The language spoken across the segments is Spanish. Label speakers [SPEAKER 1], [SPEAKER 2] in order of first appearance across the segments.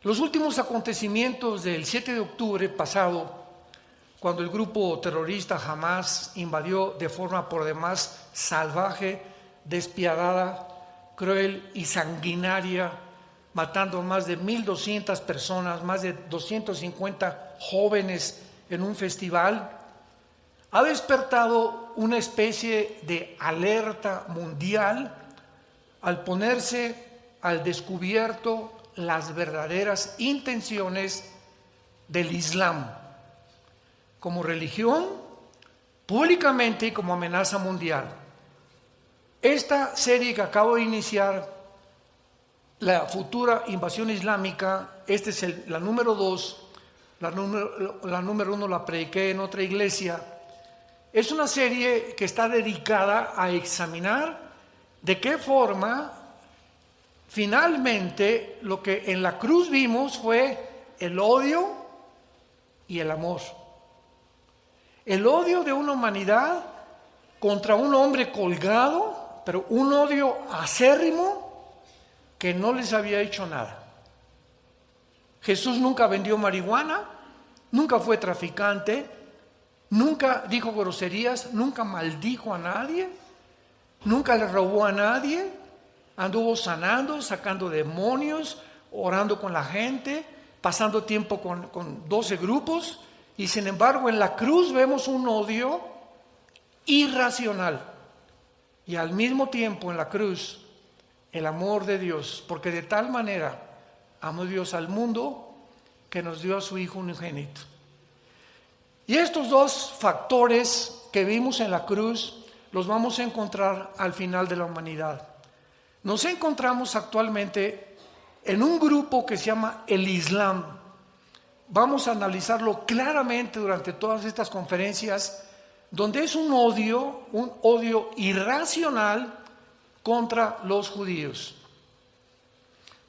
[SPEAKER 1] Los últimos acontecimientos del 7 de octubre pasado, cuando el grupo terrorista Hamás invadió de forma por demás salvaje, despiadada, cruel y sanguinaria, matando a más de 1,200 personas, más de 250 jóvenes en un festival, ha despertado una especie de alerta mundial al ponerse al descubierto las verdaderas intenciones del Islam como religión, públicamente y como amenaza mundial. Esta serie que acabo de iniciar, la futura invasión islámica, esta es la número 2, la número 1 la prediqué en otra iglesia. Es una serie que está dedicada a examinar de qué forma finalmente lo que en la cruz vimos fue el odio y el amor. El odio de una humanidad contra un hombre colgado, pero un odio acérrimo que no les había hecho nada. Jesús nunca vendió marihuana, nunca fue traficante, nunca dijo groserías, nunca maldijo a nadie, nunca le robó a nadie, anduvo sanando, sacando demonios, orando con la gente, pasando tiempo con 12 grupos, y sin embargo en la cruz vemos un odio irracional, y al mismo tiempo en la cruz el amor de Dios, porque de tal manera amó Dios al mundo que nos dio a su Hijo unigénito. Y estos dos factores que vimos en la cruz los vamos a encontrar al final de la humanidad. Nos encontramos actualmente en un grupo que se llama el Islam. Vamos a analizarlo claramente durante todas estas conferencias, donde es un odio irracional contra los judíos.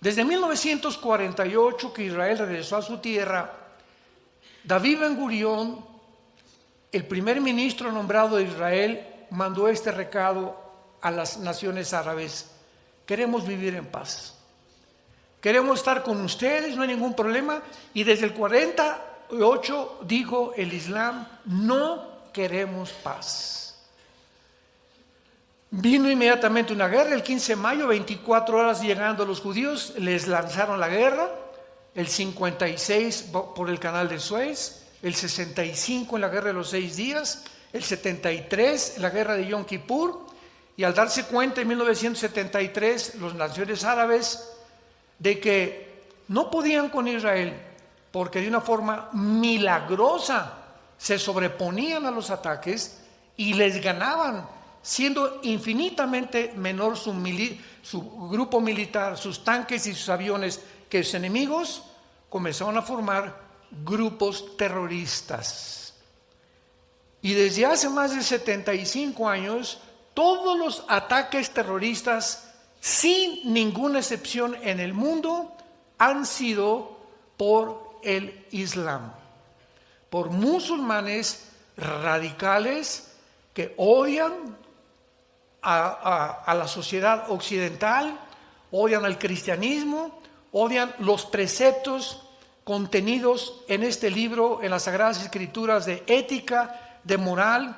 [SPEAKER 1] Desde 1948 que Israel regresó a su tierra, David Ben-Gurión, el primer ministro nombrado de Israel, mandó este recado a las naciones árabes: queremos vivir en paz, queremos estar con ustedes, no hay ningún problema. Y desde el 48 dijo el Islam: no queremos paz. Vino inmediatamente una guerra, el 15 de mayo, 24 horas llegando los judíos, les lanzaron la guerra, el 56 por el canal de Suez, el 65 en la guerra de los 6 días, el 73 en la guerra de Yom Kippur, y al darse cuenta en 1973 las naciones árabes de que no podían con Israel, porque de una forma milagrosa se sobreponían a los ataques y les ganaban, siendo infinitamente menor su grupo militar, sus tanques y sus aviones que sus enemigos, comenzaron a formar grupos terroristas. Y desde hace más de 75 años, todos los ataques terroristas, sin ninguna excepción en el mundo, han sido por el Islam, por musulmanes radicales que odian a la sociedad occidental, odian al cristianismo, odian los preceptos contenidos en este libro, en las Sagradas Escrituras, de ética, de moral,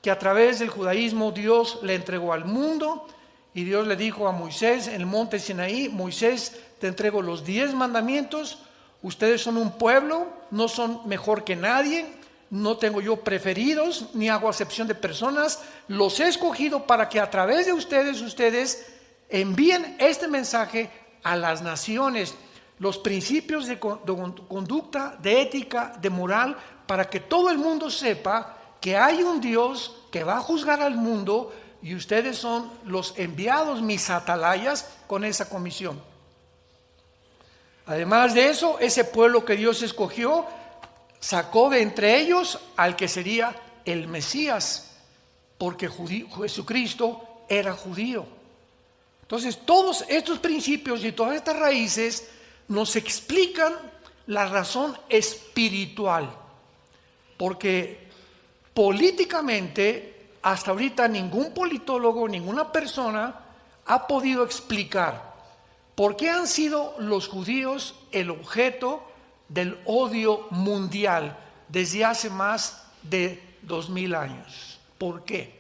[SPEAKER 1] que a través del judaísmo Dios le entregó al mundo. Y Dios le dijo a Moisés en el monte Sinaí: Moisés, te entrego los 10 mandamientos, ustedes son un pueblo, no son mejor que nadie, no tengo yo preferidos, ni hago acepción de personas, los he escogido para que a través de ustedes envíen este mensaje a las naciones, los principios de conducta, de ética, de moral, para que todo el mundo sepa que hay un Dios que va a juzgar al mundo, y ustedes son los enviados, mis atalayas, con esa comisión. Además de eso, ese pueblo que Dios escogió sacó de entre ellos al que sería el Mesías, porque Jesucristo era judío. Entonces, todos estos principios y todas estas raíces nos explican la razón espiritual, porque políticamente hasta ahorita ningún politólogo, ninguna persona ha podido explicar ¿Por qué han sido los judíos el objeto del odio mundial desde hace más de 2000 años? ¿Por qué?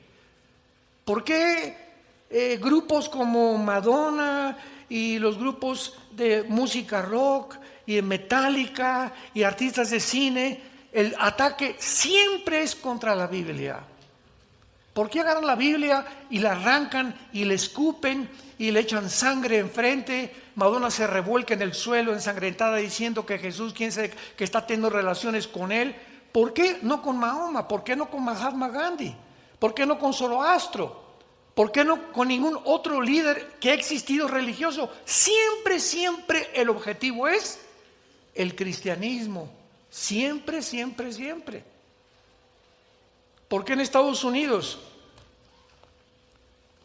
[SPEAKER 1] ¿Por qué grupos como Madonna y los grupos de música rock y de Metallica y artistas de cine, el ataque siempre es contra la Biblia? ¿Por qué agarran la Biblia y la arrancan y le escupen y le echan sangre enfrente? Madonna se revuelca en el suelo ensangrentada diciendo que Jesús, quién sabe, que está teniendo relaciones con él. ¿Por qué no con Mahoma? ¿Por qué no con Mahatma Gandhi? ¿Por qué no con Zoroastro? ¿Por qué no con ningún otro líder que ha existido religioso? Siempre, siempre el objetivo es el cristianismo. Siempre, siempre, siempre. ¿Por qué en Estados Unidos,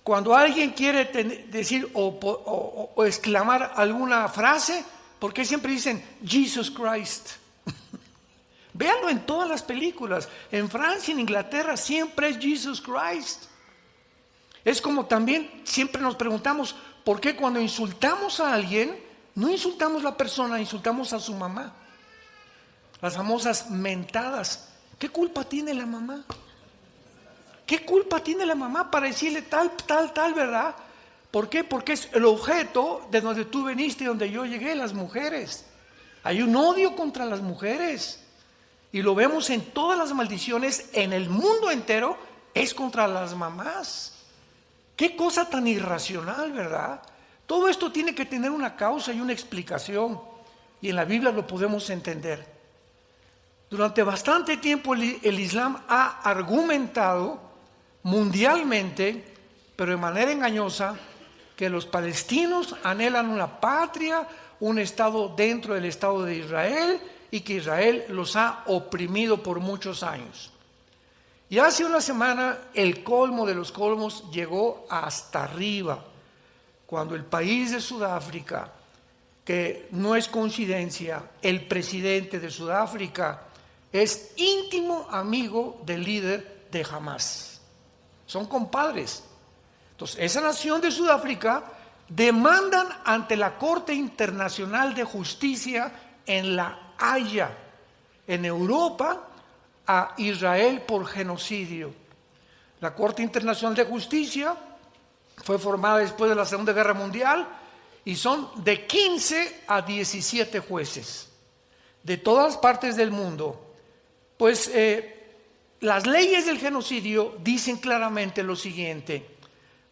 [SPEAKER 1] cuando alguien quiere decir o exclamar alguna frase, por qué siempre dicen Jesus Christ? Véanlo en todas las películas. En Francia, en Inglaterra, siempre es Jesus Christ. Es como también siempre nos preguntamos, ¿por qué cuando insultamos a alguien, no insultamos a la persona, insultamos a su mamá? Las famosas mentadas. ¿Qué culpa tiene la mamá? ¿Qué culpa tiene la mamá para decirle tal, verdad? ¿Por qué? Porque es el objeto de donde tú veniste y donde yo llegué, las mujeres. Hay un odio contra las mujeres. Y lo vemos en todas las maldiciones, en el mundo entero, es contra las mamás. Qué cosa tan irracional, ¿verdad? Todo esto tiene que tener una causa y una explicación. Y en la Biblia lo podemos entender. Durante bastante tiempo el Islam ha argumentado mundialmente, pero de manera engañosa, que los palestinos anhelan una patria, un estado dentro del Estado de Israel, y que Israel los ha oprimido por muchos años. Y hace una semana el colmo de los colmos llegó hasta arriba, cuando el país de Sudáfrica, que no es coincidencia, el presidente de Sudáfrica es íntimo amigo del líder de Hamas. Son compadres. Entonces, esa nación de Sudáfrica demandan ante la Corte Internacional de Justicia en La Haya, en Europa, a Israel por genocidio. La Corte Internacional de Justicia fue formada después de la Segunda Guerra Mundial y son de 15 a 17 jueces de todas partes del mundo. Pues las leyes del genocidio dicen claramente lo siguiente: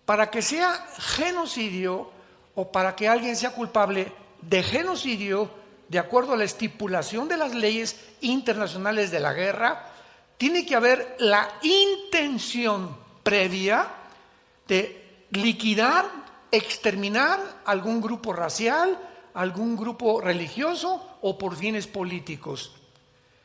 [SPEAKER 1] para que sea genocidio o para que alguien sea culpable de genocidio, de acuerdo a la estipulación de las leyes internacionales de la guerra, tiene que haber la intención previa de liquidar, exterminar algún grupo racial, algún grupo religioso o por fines políticos.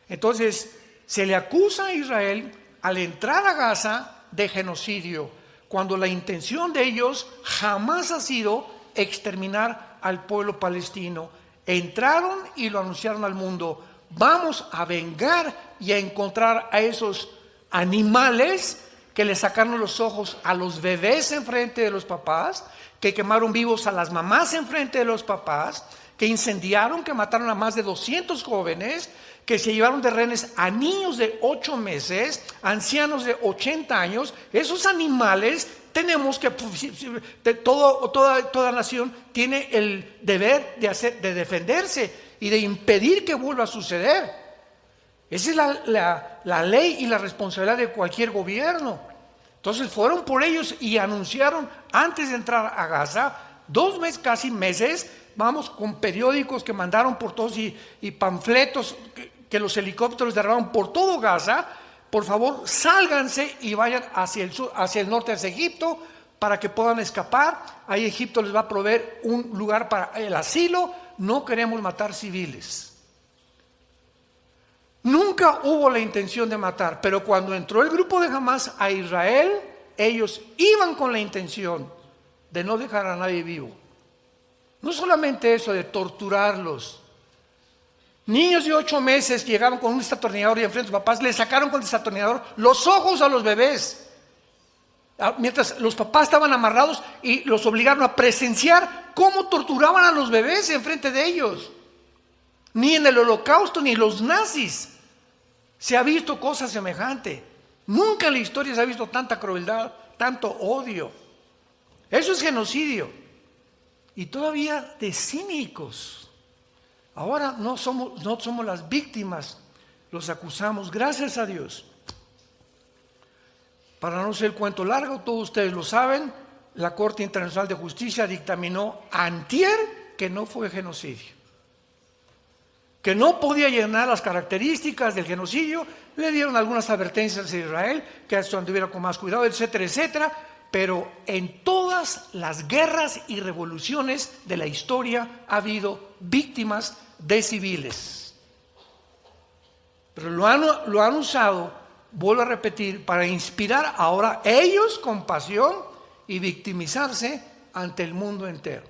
[SPEAKER 1] Entonces, se le acusa a Israel al entrar a Gaza de genocidio, cuando la intención de ellos jamás ha sido exterminar al pueblo palestino. Entraron y lo anunciaron al mundo: vamos a vengar y a encontrar a esos animales que le sacaron los ojos a los bebés enfrente de los papás, que quemaron vivos a las mamás enfrente de los papás, que incendiaron, que mataron a más de 200 jóvenes, que se llevaron de rehenes a niños de 8 meses, ancianos de 80 años. Esos animales tenemos que, toda nación tiene el deber de defenderse y de impedir que vuelva a suceder. Esa es la ley y la responsabilidad de cualquier gobierno. Entonces fueron por ellos y anunciaron antes de entrar a Gaza, 2 meses, casi meses, vamos, con periódicos que mandaron por todos y panfletos que los helicópteros derrabaron por todo Gaza: por favor, sálganse y vayan hacia el sur, hacia el norte, hacia Egipto, para que puedan escapar. Ahí Egipto les va a proveer un lugar para el asilo. No queremos matar civiles. Nunca hubo la intención de matar, pero cuando entró el grupo de Hamas a Israel, ellos iban con la intención de no dejar a nadie vivo. No solamente eso, de torturarlos. Niños de 8 meses llegaron con un desatornillador y enfrente de sus papás le sacaron con el desatornillador los ojos a los bebés. Mientras los papás estaban amarrados y los obligaron a presenciar cómo torturaban a los bebés enfrente de ellos. Ni en el Holocausto ni los nazis se ha visto cosa semejante. Nunca en la historia se ha visto tanta crueldad, tanto odio. Eso es genocidio. Y todavía de cínicos. Ahora no somos las víctimas, los acusamos, gracias a Dios. Para no ser el cuento largo, todos ustedes lo saben, la Corte Internacional de Justicia dictaminó antier que no fue genocidio, que no podía llenar las características del genocidio. Le dieron algunas advertencias a Israel, que esto anduviera con más cuidado, etcétera, etcétera. Pero en todas las guerras y revoluciones de la historia ha habido víctimas de civiles. Pero lo han usado, vuelvo a repetir, para inspirar ahora ellos compasión y victimizarse ante el mundo entero.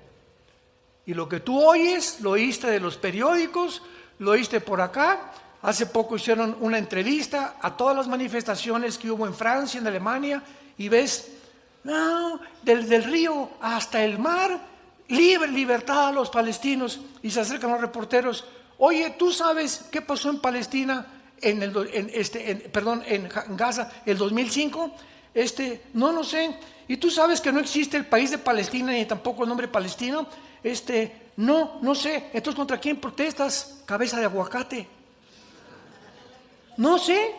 [SPEAKER 1] Y lo que tú oyes, lo oíste de los periódicos, lo oíste por acá. Hace poco hicieron una entrevista a todas las manifestaciones que hubo en Francia, en Alemania, y ves, no, del río hasta el mar, libertad a los palestinos. Y se acercan los reporteros, oye, ¿tú sabes qué pasó en Palestina? En Gaza, el 2005, no sé. ¿Y tú sabes que no existe el país de Palestina ni tampoco el nombre palestino? No sé. Entonces, ¿contra quién protestas? Cabeza de aguacate. No sé.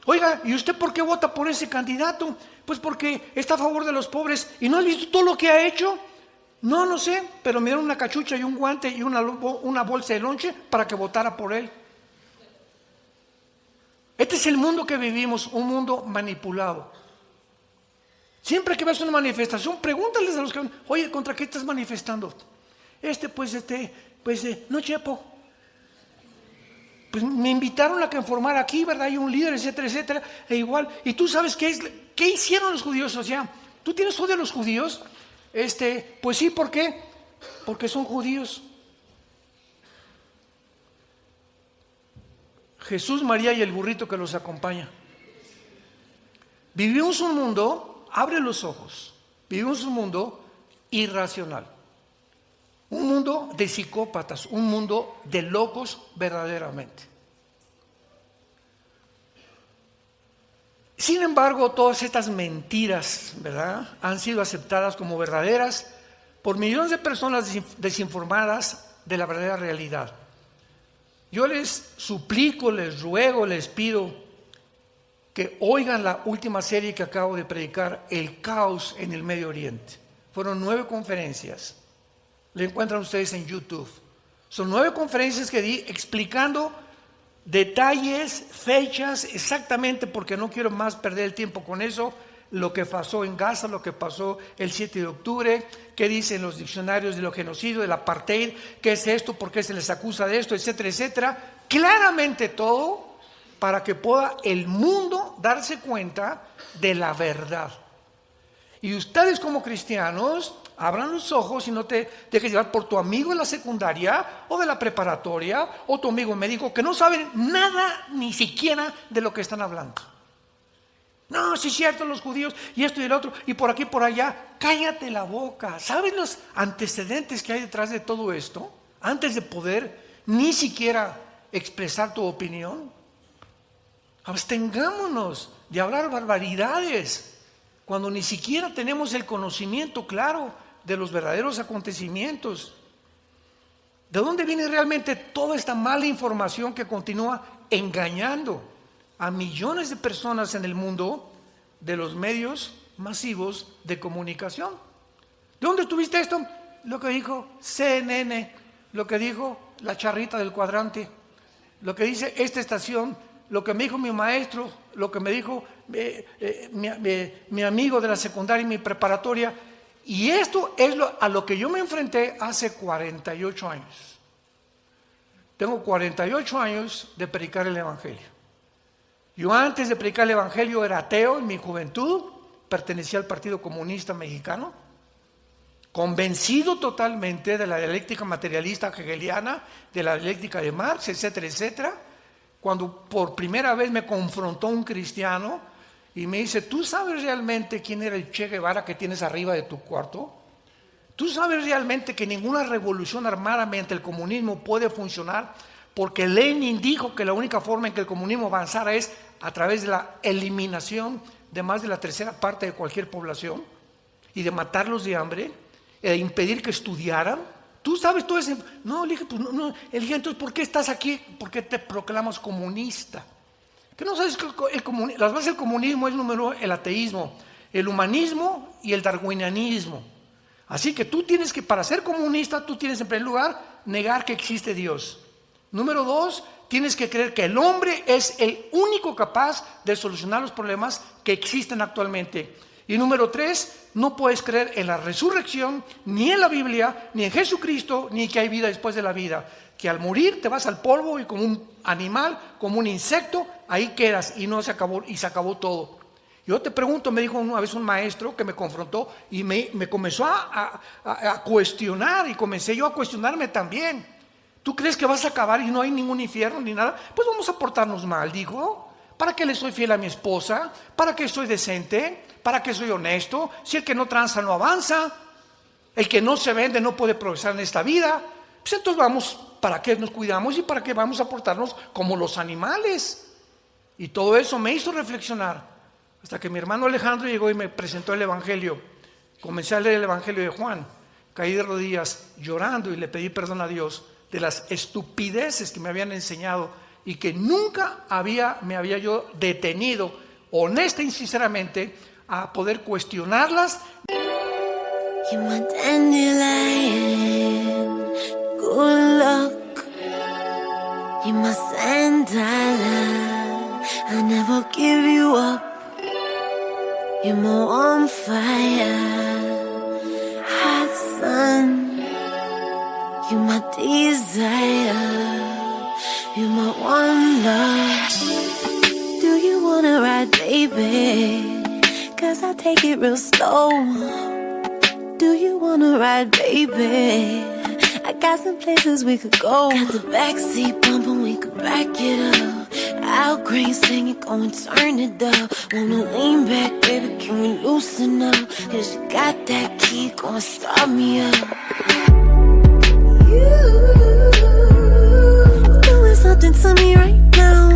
[SPEAKER 1] Oiga, ¿y usted por qué vota por ese candidato? Pues porque está a favor de los pobres. ¿Y no has visto todo lo que ha hecho? No sé, pero me dieron una cachucha y un guante y una bolsa de lonche para que votara por él. Este es el mundo que vivimos, un mundo manipulado. Siempre que ves una manifestación, pregúntales a los que van, oye, ¿contra qué estás manifestando? No chepo. Pues me invitaron a que formara aquí, ¿verdad? Hay un líder, etcétera, etcétera, e igual. ¿Y tú sabes qué hicieron los judíos? O sea, ¿tú tienes odio a los judíos? Pues sí, ¿por qué? Porque son judíos. Jesús, María y el burrito que los acompaña. Vivimos un mundo, abre los ojos, vivimos un mundo irracional, un mundo de psicópatas, un mundo de locos verdaderamente. Sin embargo, todas estas mentiras, ¿verdad?, han sido aceptadas como verdaderas por millones de personas desinformadas de la verdadera realidad. Yo les suplico, les ruego, les pido que oigan la última serie que acabo de predicar, El caos en el Medio Oriente. Fueron 9 conferencias. La encuentran ustedes en YouTube. Son 9 conferencias que di explicando detalles, fechas, exactamente, porque no quiero más perder el tiempo con eso, lo que pasó en Gaza, lo que pasó el 7 de octubre, qué dicen los diccionarios de los genocidios, del apartheid, qué es esto, por qué se les acusa de esto, etcétera, etcétera. Claramente todo para que pueda el mundo darse cuenta de la verdad. Y ustedes como cristianos, abran los ojos y no te dejes llevar por tu amigo de la secundaria o de la preparatoria o tu amigo médico que no saben nada ni siquiera de lo que están hablando. No, sí es cierto, los judíos y esto y el otro y por aquí y por allá. Cállate la boca. ¿Sabes los antecedentes que hay detrás de todo esto? Antes de poder ni siquiera expresar tu opinión. Abstengámonos de hablar barbaridades cuando ni siquiera tenemos el conocimiento claro de los verdaderos acontecimientos. ¿De dónde viene realmente toda esta mala información que continúa engañando a millones de personas en el mundo de los medios masivos de comunicación? ¿De dónde tuviste esto? Lo que dijo CNN, lo que dijo la charrita del cuadrante, lo que dice esta estación, lo que me dijo mi maestro, lo que me dijo mi amigo de la secundaria y mi preparatoria. Y esto es a lo que yo me enfrenté hace 48 años. Tengo 48 años de predicar el Evangelio. Yo antes de predicar el Evangelio era ateo en mi juventud, pertenecía al Partido Comunista Mexicano, convencido totalmente de la dialéctica materialista hegeliana, de la dialéctica de Marx, etcétera, etcétera. Cuando por primera vez me confrontó un cristiano y me dice, ¿tú sabes realmente quién era el Che Guevara que tienes arriba de tu cuarto? ¿Tú sabes realmente que ninguna revolución armada mediante el comunismo puede funcionar? Porque Lenin dijo que la única forma en que el comunismo avanzara es a través de la eliminación de más de la tercera parte de cualquier población y de matarlos de hambre, e impedir que estudiaran. ¿Tú sabes todo eso? No, le dije, pues no. Le dije, entonces, ¿por qué estás aquí? ¿Por qué te proclamas comunista? ¿Qué no sabes que las bases del comunismo es número uno, el ateísmo, el humanismo y el darwinianismo? Así que tú tienes que, para ser comunista, tú tienes en primer lugar negar que existe Dios. Número dos, tienes que creer que el hombre es el único capaz de solucionar los problemas que existen actualmente. Y número tres, no puedes creer en la resurrección, ni en la Biblia, ni en Jesucristo, ni que hay vida después de la vida. Que al morir te vas al polvo y como un animal, como un insecto, ahí quedas y no se acabó, y se acabó todo. Yo te pregunto, me dijo una vez un maestro que me confrontó y me comenzó a cuestionar, y comencé yo a cuestionarme también. ¿Tú crees que vas a acabar y no hay ningún infierno ni nada? Pues vamos a portarnos mal, dijo. ¿Para qué le soy fiel a mi esposa? ¿Para qué soy decente? ¿Para qué soy honesto? Si el que no tranza no avanza, el que no se vende no puede progresar en esta vida. Pues entonces vamos, ¿para qué nos cuidamos y para qué vamos a portarnos como los animales? Y todo eso me hizo reflexionar, hasta que mi hermano Alejandro llegó y me presentó el Evangelio. Comencé a leer el Evangelio de Juan, caí de rodillas llorando y le pedí perdón a Dios de las estupideces que me habían enseñado y que nunca me había yo detenido, honesta y sinceramente, a poder cuestionarlas.
[SPEAKER 2] You're my dandelion, good luck. You're my sandalwood, I never give you up. You're more on fire, hot sun. You're my desire, you're my one love. Do you wanna ride, baby? 'Cause I take it real slow. Do you wanna ride, baby? I got some places we could go. Got the backseat bumping, we could back it up. Al Green singing, go and turn it up. Wanna lean back, baby, can we loosen up? 'Cause you got that key, go and start me up. You doing something to me right now.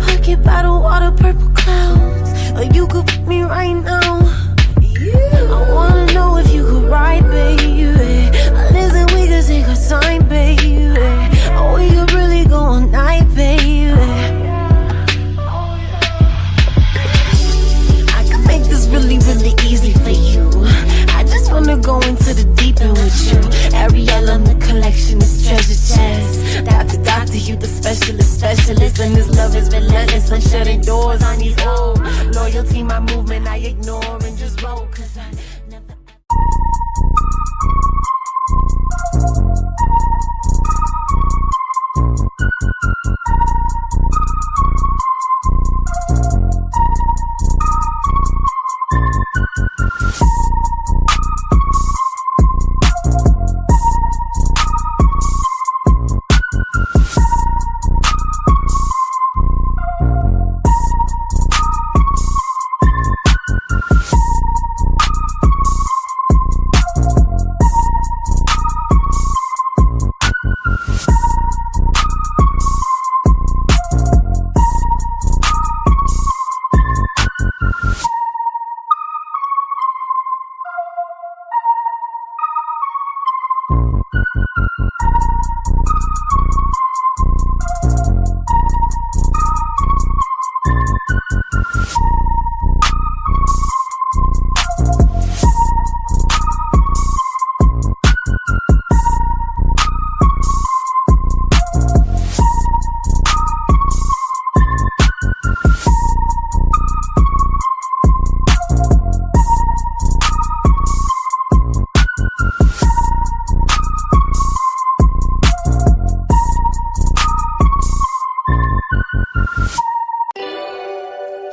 [SPEAKER 2] Pocket bottle, water, purple clouds. Or you could put me right now. I wanna know if you could ride, baby. Listen, we could take our time, baby. Or we could really go all night, baby. I can make this really, really easy for you. I just wanna go into the deep end with you. Ariel on the collection is treasure chest. Doctor, you the specialist. And this love is relentless. I'm shutting doors on these old. Loyalty, my movement, I ignore and just roll. 'Cause I never...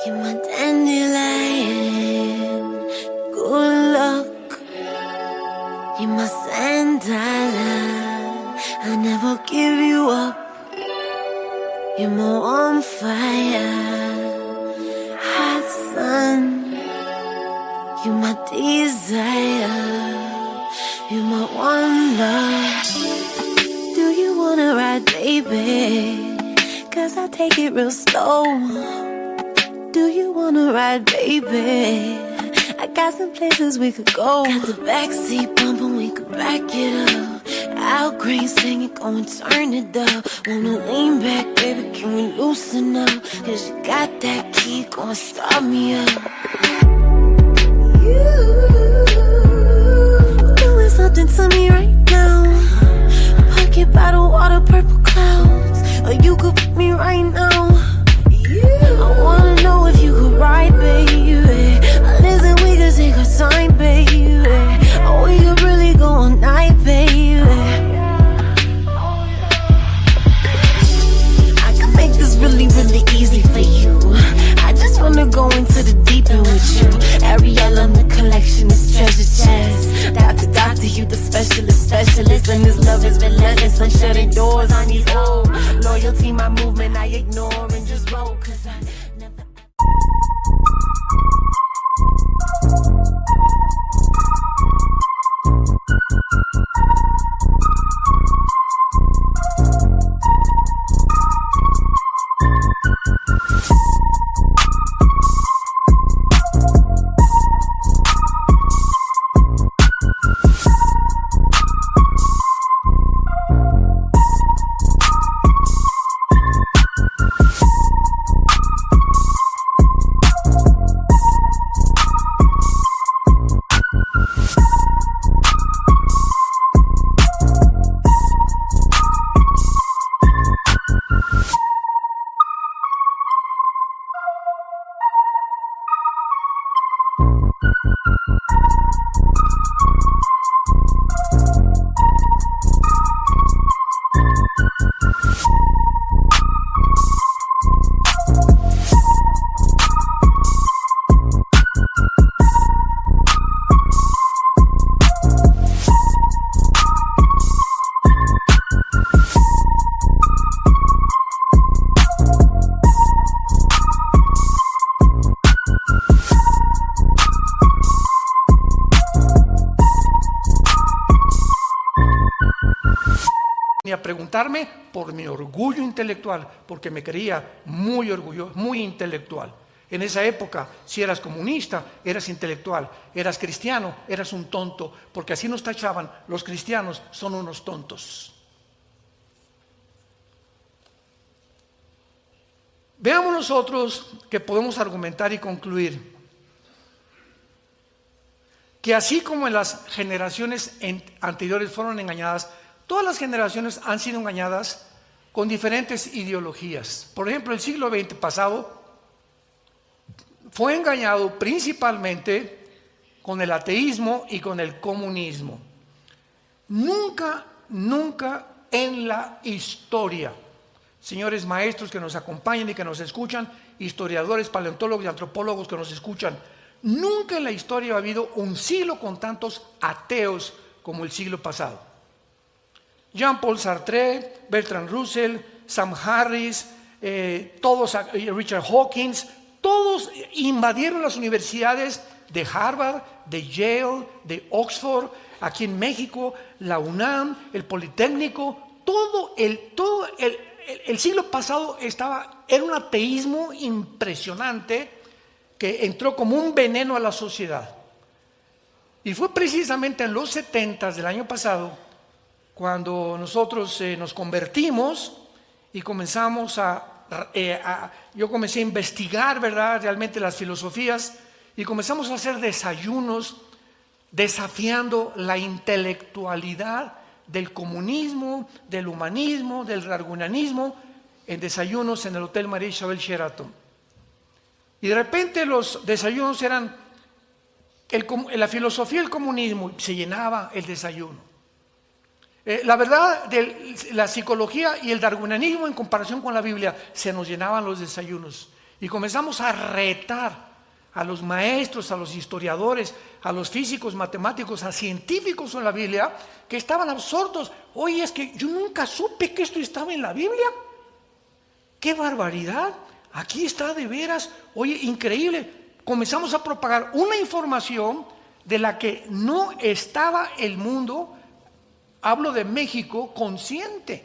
[SPEAKER 2] You're my dandelion, good luck. You're my sandalwood, I never give you up. You're more on fire, hot sun. You're my desire. You're my one love. Do you wanna ride, baby? 'Cause I take it real slow. Do you wanna ride, baby? I got some places we could go. Got the backseat bumping, we could back it up. Al Green singing, go and turn it up. Wanna lean back, baby, can we loosen up? 'Cause you got that key, go and start me up. You doing something to me right now. Pocket bottle, water, purple clouds. Or you could pick me right now. I wanna know if you could ride, baby. Listen, we could take our time, baby. Or we could really go all night, baby. I can make this really, really easy for you. I just wanna go into the deep end with you. Ariel on the collection is treasure chest. Doctor, you the specialist. And this love is relentless. I'm shutting doors on these old. Loyalty, my movement, I ignore and just roll. 'Cause I never...
[SPEAKER 1] Ni a preguntarme por mi orgullo intelectual, porque me creía muy orgulloso, muy intelectual. En esa época, si eras comunista, eras intelectual, eras cristiano, eras un tonto, porque así nos tachaban, los cristianos son unos tontos. Veamos nosotros que podemos argumentar y concluir que así como en las generaciones anteriores fueron engañadas, todas las generaciones han sido engañadas con diferentes ideologías. Por ejemplo, el siglo XX pasado fue engañado principalmente con el ateísmo y con el comunismo. Nunca en la historia, señores maestros que nos acompañan y que nos escuchan, historiadores, paleontólogos y antropólogos que nos escuchan, nunca en la historia ha habido un siglo con tantos ateos como el siglo pasado. Jean-Paul Sartre, Bertrand Russell, Sam Harris, Richard Hawkins, todos invadieron las universidades de Harvard, de Yale, de Oxford, aquí en México, la UNAM, el Politécnico, todo el siglo pasado era un ateísmo impresionante que entró como un veneno a la sociedad. Y fue precisamente en los 70 del año pasado cuando nosotros nos convertimos y comenzamos yo comencé a investigar, ¿verdad?, realmente las filosofías, y comenzamos a hacer desayunos desafiando la intelectualidad del comunismo, del humanismo, del darwinianismo, en desayunos en el Hotel María Isabel Sheraton. Y de repente los desayunos eran la filosofía del comunismo, se llenaba el desayuno. La verdad, la psicología y el darwinianismo en comparación con la Biblia, se nos llenaban los desayunos. Y comenzamos a retar a los maestros, a los historiadores, a los físicos, matemáticos, a científicos en la Biblia, que estaban absortos. Oye, es que yo nunca supe que esto estaba en la Biblia. ¡Qué barbaridad! Aquí está de veras. Oye, increíble. comenzamos a propagar una información de la que no estaba el mundo, hablo de México, consciente.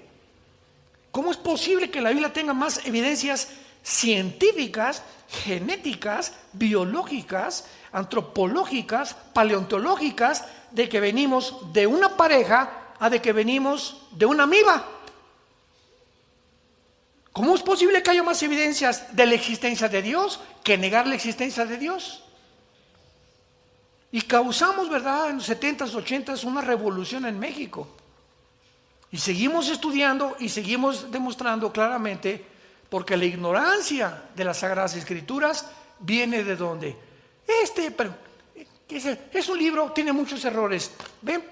[SPEAKER 1] ¿Cómo es posible que la Biblia tenga más evidencias científicas, genéticas, biológicas, antropológicas, paleontológicas, de que venimos de una pareja a de que venimos de una amiba? ¿Cómo es posible que haya más evidencias de la existencia de Dios que negar la existencia de Dios? Y causamos, ¿verdad?, en los 70s, 80s una revolución en México. Y seguimos estudiando y seguimos demostrando claramente, porque la ignorancia de las Sagradas Escrituras viene de dónde. Es un libro, tiene muchos errores. Ven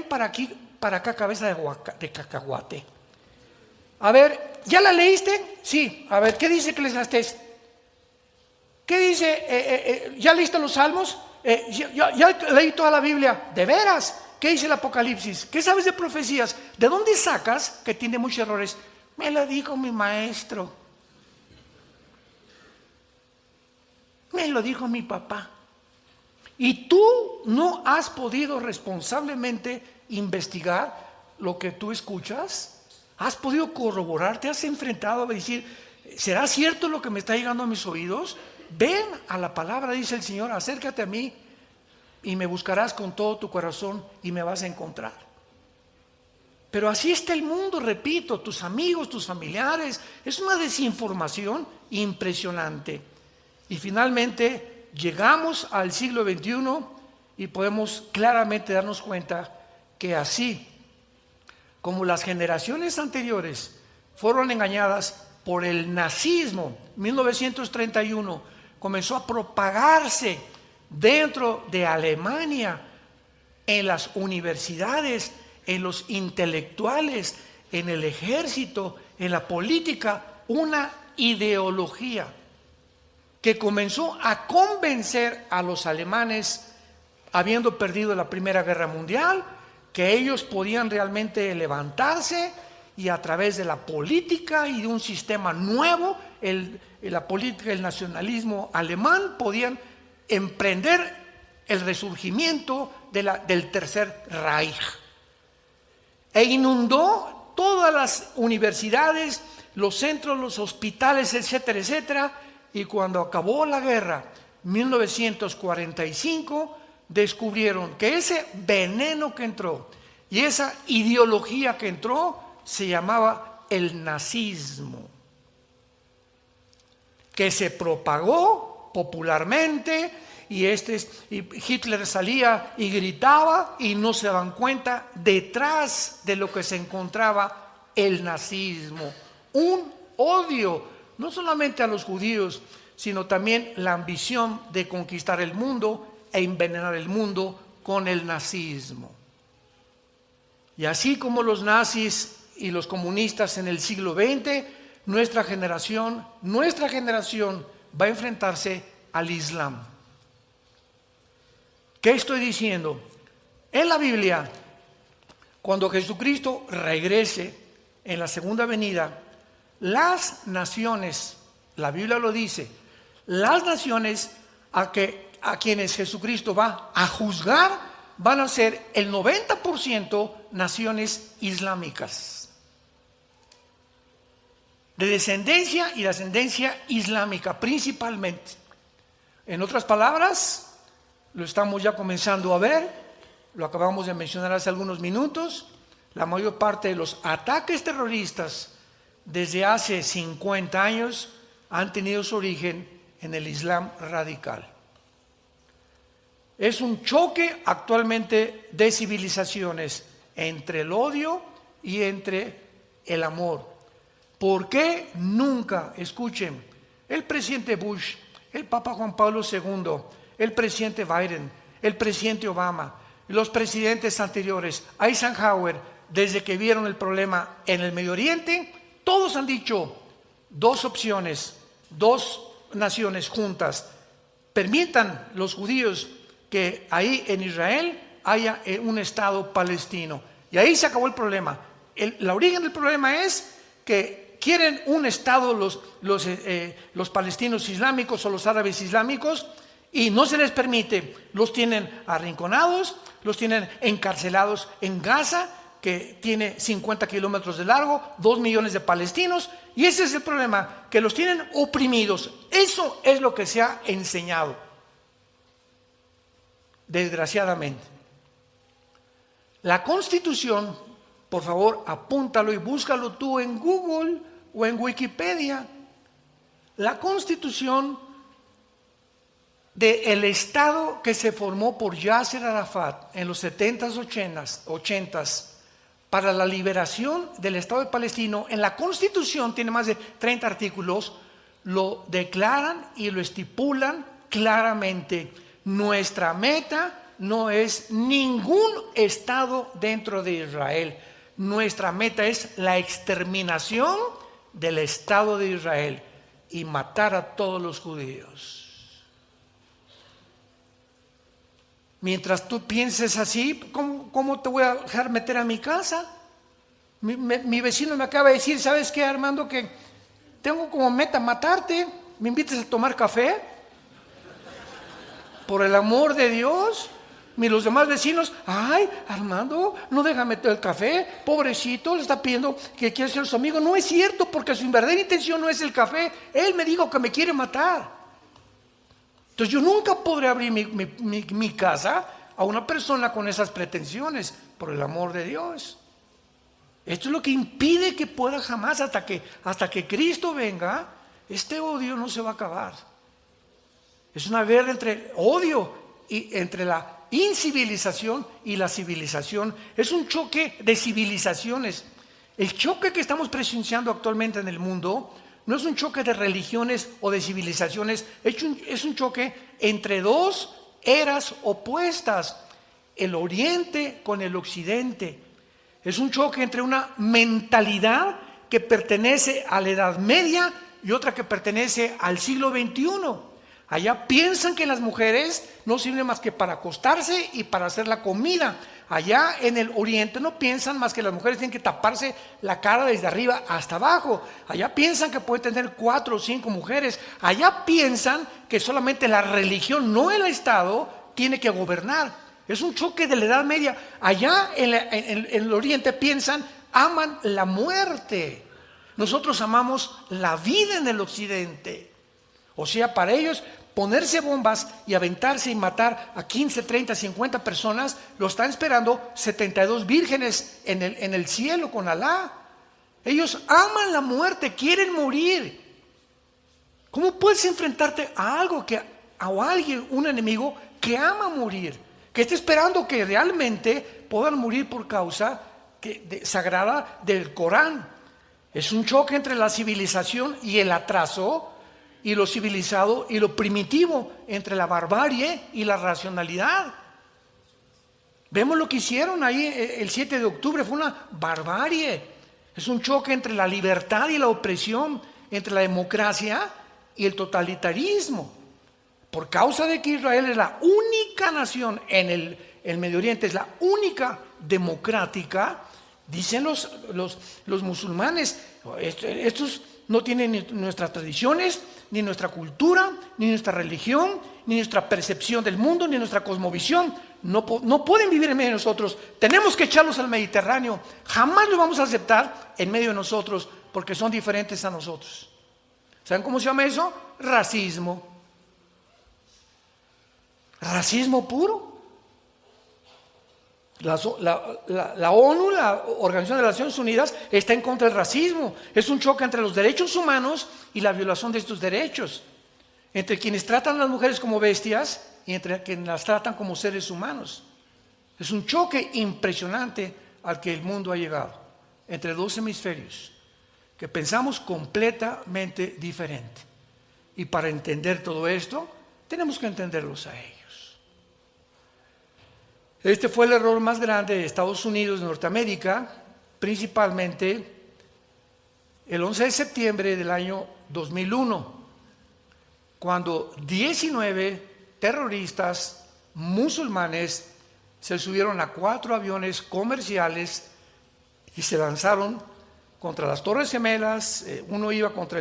[SPEAKER 1] para aquí, para acá, cabeza de cacahuate. A ver, ¿ya la leíste? Sí. A ver, ¿qué dice Eclesiastés? ¿Qué dice? ¿Ya leíste los Salmos? Ya leí toda la Biblia. ¿De veras? ¿Qué dice el Apocalipsis? ¿Qué sabes de profecías? ¿De dónde sacas que tiene muchos errores? Me lo dijo mi maestro. Me lo dijo mi papá. Y tú no has podido responsablemente investigar lo que tú escuchas. ¿Has podido corroborar? ¿Te has enfrentado a decir, ¿será cierto lo que me está llegando a mis oídos? Ven a la palabra, dice el Señor, acércate a mí y me buscarás con todo tu corazón y me vas a encontrar. Pero así está el mundo, repito, tus amigos, tus familiares. Es una desinformación impresionante. Y finalmente llegamos al siglo XXI y podemos claramente darnos cuenta que así como las generaciones anteriores fueron engañadas por el nazismo, 1931 comenzó a propagarse dentro de Alemania, en las universidades, en los intelectuales, en el ejército, en la política, una ideología que comenzó a convencer a los alemanes, habiendo perdido la Primera Guerra Mundial, que ellos podían realmente levantarse y a través de la política y de un sistema nuevo, la política, el nacionalismo alemán, podían emprender el resurgimiento del Tercer Reich. E inundó todas las universidades, los centros, los hospitales, etcétera, etcétera. Y cuando acabó la guerra, 1945, descubrieron que ese veneno que entró y esa ideología que entró se llamaba el nazismo, que se propagó popularmente y Hitler salía y gritaba y no se daban cuenta detrás de lo que se encontraba el nazismo, un odio no solamente a los judíos, sino también la ambición de conquistar el mundo e envenenar el mundo con el nazismo. Y así como los nazis y los comunistas en el siglo XX, nuestra generación va a enfrentarse al Islam. ¿Qué estoy diciendo? En la Biblia, cuando Jesucristo regrese en la segunda venida, las naciones, la Biblia lo dice, las naciones a quienes Jesucristo va a juzgar van a ser el 90% naciones islámicas, de descendencia y de ascendencia islámica principalmente. En otras palabras, lo estamos ya comenzando a ver, lo acabamos de mencionar hace algunos minutos, la mayor parte de los ataques terroristas desde hace 50 años han tenido su origen en el Islam radical. Es un choque actualmente de civilizaciones entre el odio y entre el amor. ¿Por qué nunca, escuchen, el presidente Bush, el Papa Juan Pablo II, el presidente Biden, el presidente Obama, los presidentes anteriores, Eisenhower, desde que vieron el problema en el Medio Oriente, todos han dicho dos opciones, dos naciones juntas, permitan los judíos que ahí en Israel haya un Estado palestino. Y ahí se acabó el problema. La origen del problema es que quieren un Estado los palestinos islámicos o los árabes islámicos y no se les permite. Los tienen arrinconados, los tienen encarcelados en Gaza, que tiene 50 kilómetros de largo, 2 millones de palestinos, y ese es el problema, que los tienen oprimidos. Eso es lo que se ha enseñado, desgraciadamente. La Constitución, por favor, apúntalo y búscalo tú en Google o en Wikipedia. La Constitución del Estado que se formó por Yasser Arafat en los 70s, 80s, para la liberación del Estado de Palestina, en la Constitución, tiene más de 30 artículos, lo declaran y lo estipulan claramente. Nuestra meta no es ningún Estado dentro de Israel. Nuestra meta es la exterminación del Estado de Israel y matar a todos los judíos. Mientras tú pienses así, ¿cómo te voy a dejar meter a mi casa? Mi vecino me acaba de decir, ¿sabes qué, Armando? Que tengo como meta matarte. ¿Me invitas a tomar café? Por el amor de Dios. Y los demás vecinos, ay, Armando, no deja meter el café, pobrecito, le está pidiendo que quiere ser su amigo. No es cierto, porque su verdadera intención no es el café. Él me dijo que me quiere matar. Entonces yo nunca podré abrir mi casa a una persona con esas pretensiones, por el amor de Dios. Esto es lo que impide que pueda jamás, hasta que Cristo venga, este odio no se va a acabar. Es una guerra entre odio y entre la incivilización y la civilización. Es un choque de civilizaciones. El choque que estamos presenciando actualmente en el mundo no es un choque de religiones o de civilizaciones, es un choque entre dos eras opuestas, el Oriente con el Occidente. Es un choque entre una mentalidad que pertenece a la Edad Media y otra que pertenece al siglo XXI. Allá piensan que las mujeres no sirven más que para acostarse y para hacer la comida. Allá en el Oriente no piensan más que las mujeres tienen que taparse la cara desde arriba hasta abajo. Allá piensan que pueden tener 4 o 5 mujeres. Allá piensan que solamente la religión, no el Estado, tiene que gobernar. Es un choque de la Edad Media. Allá en el Oriente piensan, aman la muerte. Nosotros amamos la vida en el Occidente. O sea, para ellos ponerse bombas y aventarse y matar a 15, 30, 50 personas, lo están esperando 72 vírgenes en el cielo con Alá. Ellos aman la muerte, quieren morir. ¿Cómo puedes enfrentarte a algo a alguien, un enemigo que ama morir? Que está esperando que realmente puedan morir por causa sagrada del Corán. Es un choque entre la civilización y el atraso, y lo civilizado y lo primitivo, entre la barbarie y la racionalidad. Vemos lo que hicieron ahí el 7 de octubre, fue una barbarie. Es un choque entre la libertad y la opresión, entre la democracia y el totalitarismo. Por causa de que Israel es la única nación en el Medio Oriente, es la única democrática, dicen los musulmanes, estos no tienen ni nuestras tradiciones, ni nuestra cultura, ni nuestra religión, ni nuestra percepción del mundo, ni nuestra cosmovisión. No pueden vivir en medio de nosotros. Tenemos que echarlos al Mediterráneo. Jamás los vamos a aceptar en medio de nosotros porque son diferentes a nosotros. ¿Saben cómo se llama eso? Racismo. Racismo puro. La ONU, la Organización de las Naciones Unidas, está en contra del racismo. Es un choque entre los derechos humanos y la violación de estos derechos. Entre quienes tratan a las mujeres como bestias y entre quienes las tratan como seres humanos. Es un choque impresionante al que el mundo ha llegado. Entre dos hemisferios que pensamos completamente diferente. Y para entender todo esto, tenemos que entenderlos a ellos. Este fue el error más grande de Estados Unidos, de Norteamérica, principalmente el 11 de septiembre del año 2001, cuando 19 terroristas musulmanes se subieron a 4 aviones comerciales y se lanzaron contra las Torres Gemelas. Uno iba contra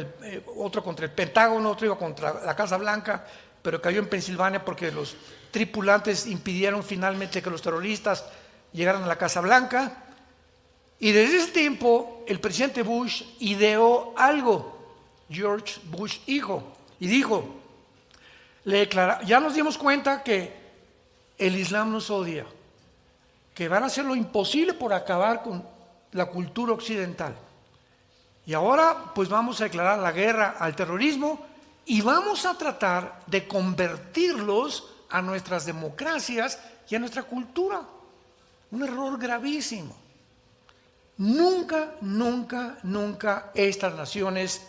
[SPEAKER 1] otro contra el Pentágono, otro iba contra la Casa Blanca, pero cayó en Pensilvania porque los tripulantes impidieron finalmente que los terroristas llegaran a la Casa Blanca. Y desde ese tiempo el presidente Bush ideó algo, George Bush hijo, y dijo, ya nos dimos cuenta que el Islam nos odia, que van a hacer lo imposible por acabar con la cultura occidental. Y ahora pues vamos a declarar la guerra al terrorismo y vamos a tratar de convertirlos a nuestras democracias y a nuestra cultura. Un error gravísimo. Nunca estas naciones,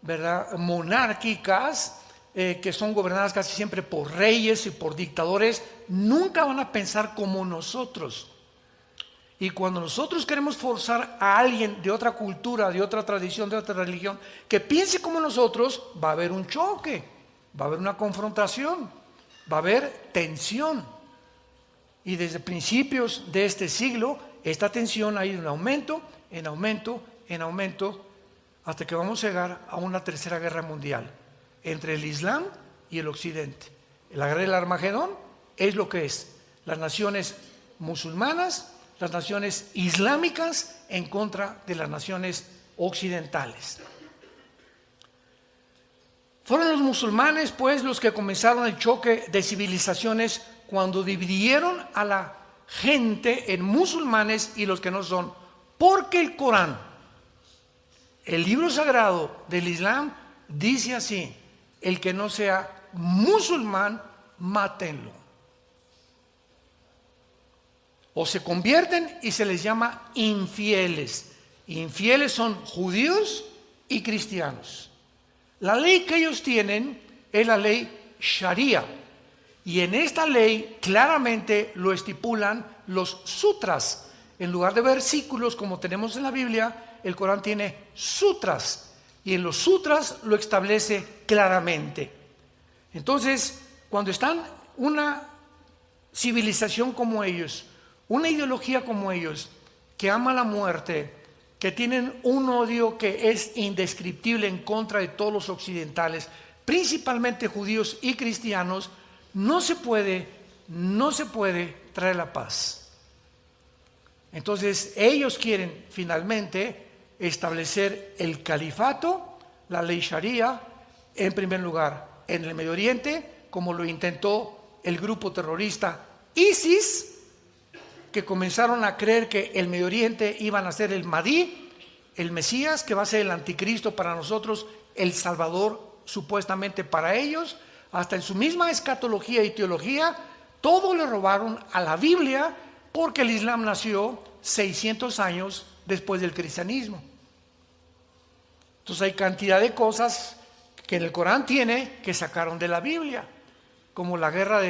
[SPEAKER 1] ¿verdad?, monárquicas, que son gobernadas casi siempre por reyes y por dictadores, nunca van a pensar como nosotros. Y cuando nosotros queremos forzar a alguien de otra cultura, de otra tradición, de otra religión, que piense como nosotros, va a haber un choque, va a haber una confrontación, va a haber tensión. Y desde principios de este siglo, esta tensión ha ido en aumento, hasta que vamos a llegar a una tercera guerra mundial entre el Islam y el Occidente. La guerra del Armagedón es lo que es: las naciones musulmanas, las naciones islámicas en contra de las naciones occidentales. Fueron los musulmanes, pues, los que comenzaron el choque de civilizaciones cuando dividieron a la gente en musulmanes y los que no son, porque el Corán, el libro sagrado del Islam, dice así: el que no sea musulmán, mátenlo. O se convierten y se les llama infieles. Infieles son judíos y cristianos. La ley que ellos tienen es la ley Sharia. Y en esta ley claramente lo estipulan los sutras. En lugar de versículos como tenemos en la Biblia, el Corán tiene sutras. Y en los sutras lo establece claramente. Entonces, cuando están una civilización como ellos, una ideología como ellos, que ama la muerte, que tienen un odio que es indescriptible en contra de todos los occidentales, principalmente judíos y cristianos, no se puede traer la paz. Entonces ellos quieren finalmente establecer el califato, la ley Sharia, en primer lugar en el Medio Oriente, como lo intentó el grupo terrorista ISIS, que comenzaron a creer que el Medio Oriente iban a ser el Mahdi, el Mesías, que va a ser el anticristo para nosotros, el Salvador supuestamente para ellos. Hasta en su misma escatología y teología, todo le robaron a la Biblia, porque el Islam nació 600 años después del cristianismo. Entonces hay cantidad de cosas que en el Corán tiene que sacaron de la Biblia, como la guerra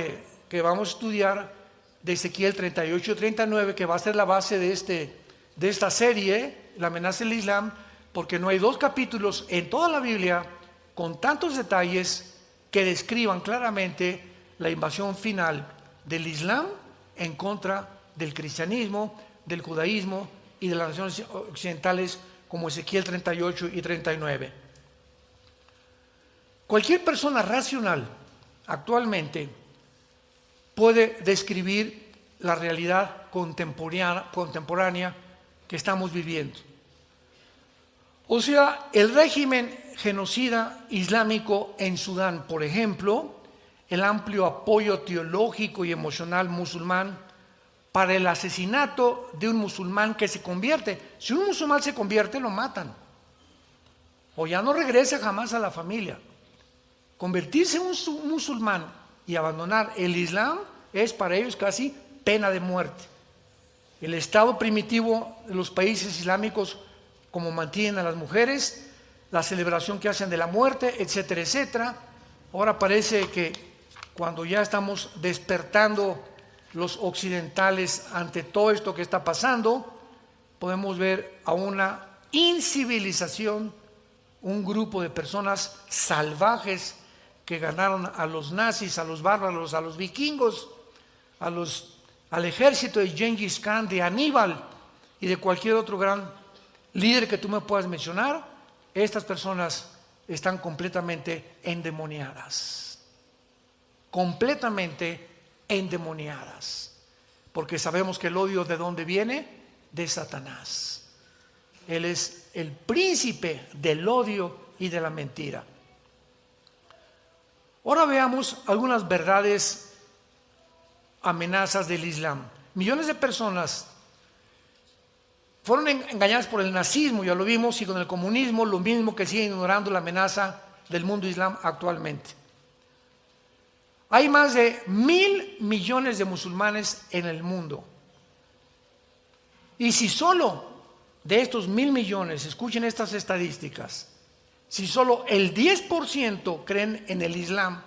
[SPEAKER 1] que vamos a estudiar de Ezequiel 38 y 39, que va a ser la base de esta serie, la amenaza del Islam, porque no hay dos capítulos en toda la Biblia con tantos detalles que describan claramente la invasión final del Islam en contra del cristianismo, del judaísmo y de las naciones occidentales, como Ezequiel 38 y 39. Cualquier persona racional actualmente puede describir la realidad contemporánea que estamos viviendo. O sea, el régimen genocida islámico en Sudán, por ejemplo, el amplio apoyo teológico y emocional musulmán para el asesinato de un musulmán que se convierte. Si un musulmán se convierte, lo matan, o ya no regresa jamás a la familia. Convertirse en un musulmán y abandonar el Islam es para ellos casi pena de muerte. El estado primitivo de los países islámicos, como mantienen a las mujeres, la celebración que hacen de la muerte, etcétera, etcétera. Ahora parece que cuando ya estamos despertando los occidentales ante todo esto que está pasando, podemos ver a una incivilización, un grupo de personas salvajes que ganaron a los nazis, a los bárbaros, a los vikingos, al ejército de Gengis Khan, de Aníbal y de cualquier otro gran líder que tú me puedas mencionar. Estas personas están completamente endemoniadas. completamente endemoniadas. Porque sabemos que el odio, ¿de dónde viene? De Satanás. Él es el príncipe del odio y de la mentira. Ahora veamos algunas verdades, amenazas del Islam. Millones de personas fueron engañadas por el nazismo, ya lo vimos, y con el comunismo, lo mismo, que siguen ignorando la amenaza del mundo islam actualmente. Hay más de 1.000 millones de musulmanes en el mundo. Y si solo de estos 1.000 millones, escuchen estas estadísticas, si solo el 10% creen en el Islam